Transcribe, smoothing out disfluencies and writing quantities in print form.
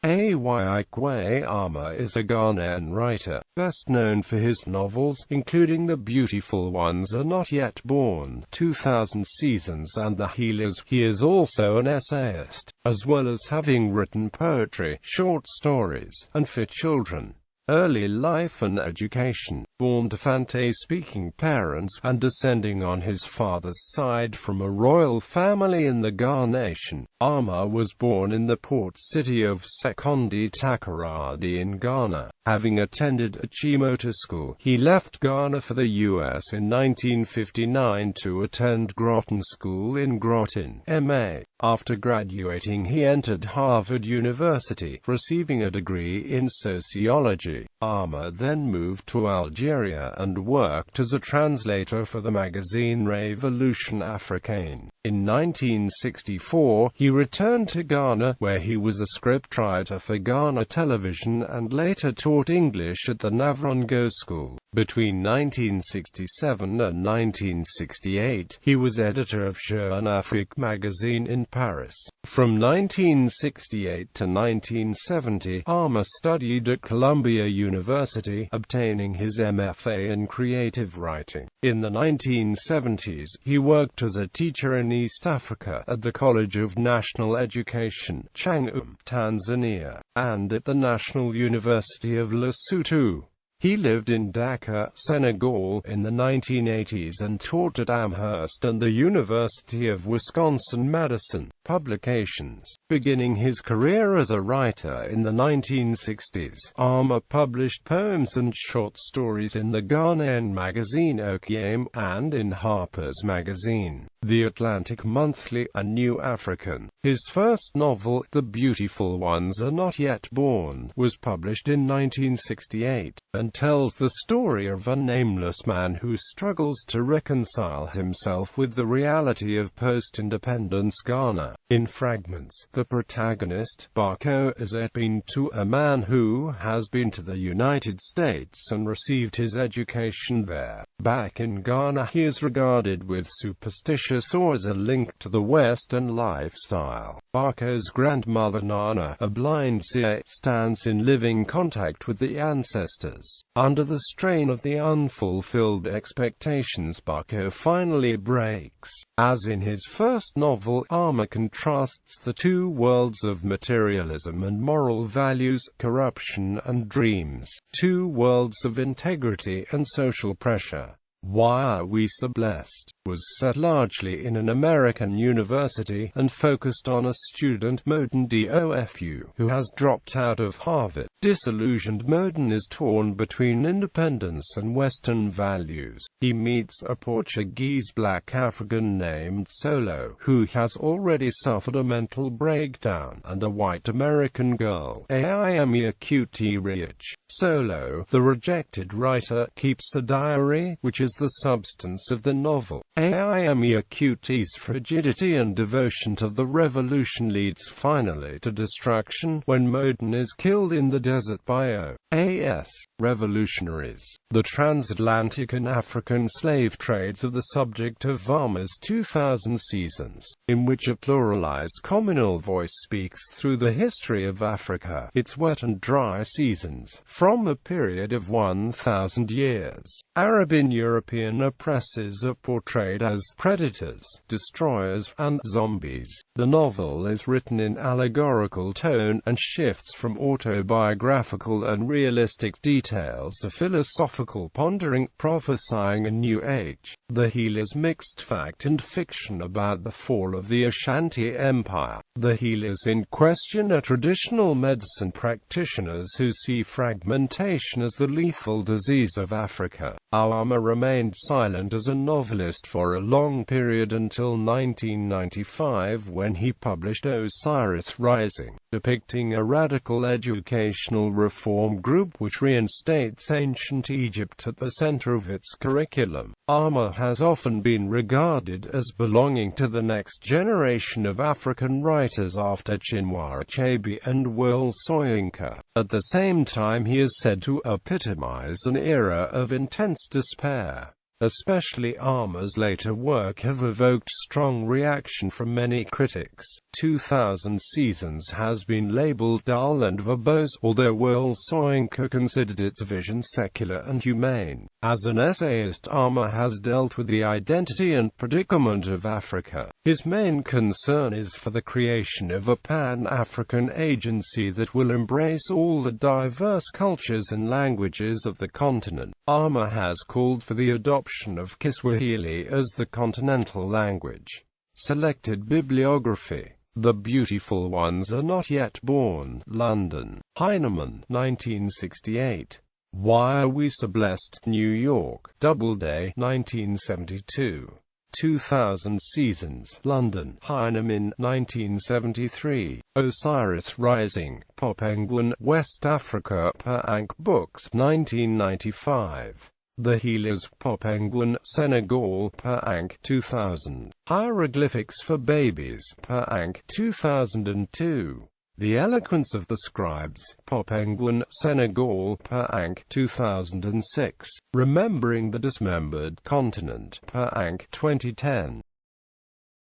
Ayi Kwei Armah is a Ghanaian writer, best known for his novels, including The Beautiful Ones Are Not Yet Born, 2000 Seasons and The Healers. He is also an essayist, as well as having written poetry, short stories, and for children. Early life and education. Born to Fante-speaking parents, and descending on his father's side from a royal family in the Ghanaian, Armah was born in the port city of Sekondi Takoradi in Ghana. Having attended Achimota School, he left Ghana for the U.S. in 1959 to attend Groton School in Groton, MA. After graduating, he entered Harvard University, receiving a degree in sociology. Armah then moved to Algeria and worked as a translator for the magazine Révolution Africaine. In 1964, he returned to Ghana, where he was a scriptwriter for Ghana Television and later taught English at the Navrongo School. Between 1967 and 1968, he was editor of Jeune Afrique magazine in Paris. From 1968 to 1970, Armah studied at Columbia University, obtaining his MFA in creative writing. In the 1970s, he worked as a teacher in East Africa, at the College of National Education, Chang'an, Tanzania, and at the National University of Lesotho. He lived in Dakar, Senegal, in the 1980s and taught at Amherst and the University of Wisconsin-Madison. Publications. Beginning his career as a writer in the 1960s, Armah published poems and short stories in the Ghanaian magazine Okiame, and in Harper's Magazine, The Atlantic Monthly, and New African. His first novel, The Beautiful Ones Are Not Yet Born, was published in 1968, and tells the story of a nameless man who struggles to reconcile himself with the reality of post-independence Ghana. In fragments, the protagonist, Bako, is been to a man who has been to the United States and received his education there. Back in Ghana, he is regarded with superstitious awe as a link to the Western lifestyle. Bako's grandmother Nana, a blind seer, stands in living contact with the ancestors. Under the strain of the unfulfilled expectations, Bako finally breaks. As in his first novel, Armah contrasts the two worlds of materialism and moral values, corruption and dreams, two worlds of integrity and social pressure. Why Are We So Blessed was set largely in an American university, and focused on a student, Moden Dofu, who has dropped out of Harvard. Disillusioned, Moden is torn between independence and Western values. He meets a Portuguese black African named Solo, who has already suffered a mental breakdown, and a white American girl, Ayi Kwei. Solo, the rejected writer, keeps a diary, which is the substance of the novel. Ayi Kwei's frigidity and devotion to the revolution leads finally to destruction, when Moden is killed in the desert by O.A.S. revolutionaries. The transatlantic and African slave trades are the subject of Armah's 2000 Seasons, in which a pluralized communal voice speaks through the history of Africa, its wet and dry seasons, from a period of 1,000 years. Arab and European oppressors are portrayed as predators, destroyers, and zombies. The novel is written in allegorical tone, and shifts from autobiographical and realistic details to philosophical pondering, prophesying a new age. The Healers mixed fact and fiction about the fall of the Ashanti Empire. The Healers in question are traditional medicine practitioners who see fragmentation as the lethal disease of Africa. Armah remained silent as a novelist for a long period until 1995, when he published Osiris Rising, depicting a radical educational reform group which reinstates ancient Egypt at the center of its curriculum. Armah has often been regarded as belonging to the next generation of African writers after Chinua Achebe and Wole Soyinka. At the same time, he is said to epitomize an era of intense despair. especially Armah's later work, have evoked strong reaction from many critics. 2000 Seasons has been labeled dull and verbose, although Will Soyinka considered its vision secular and humane. As an essayist, Armah has dealt with the identity and predicament of Africa. His main concern is for the creation of a Pan-African agency that will embrace all the diverse cultures and languages of the continent. Armah has called for the adoption of Kiswahili as the continental language. Selected bibliography: The Beautiful Ones Are Not Yet Born, London. Heinemann, 1968. Why Are We So Blessed, New York. Doubleday, 1972. 2000 Seasons, London. Heinemann, 1973. Osiris Rising, Penguin, West Africa, Per Ank Books, 1995. The Healers, Penguin, Senegal, Per Ank, 2000. Hieroglyphics for Babies, Per Ank, 2002. The Eloquence of the Scribes, Penguin, Senegal, Per Ank, 2006. Remembering the Dismembered Continent, Per Ank, 2010.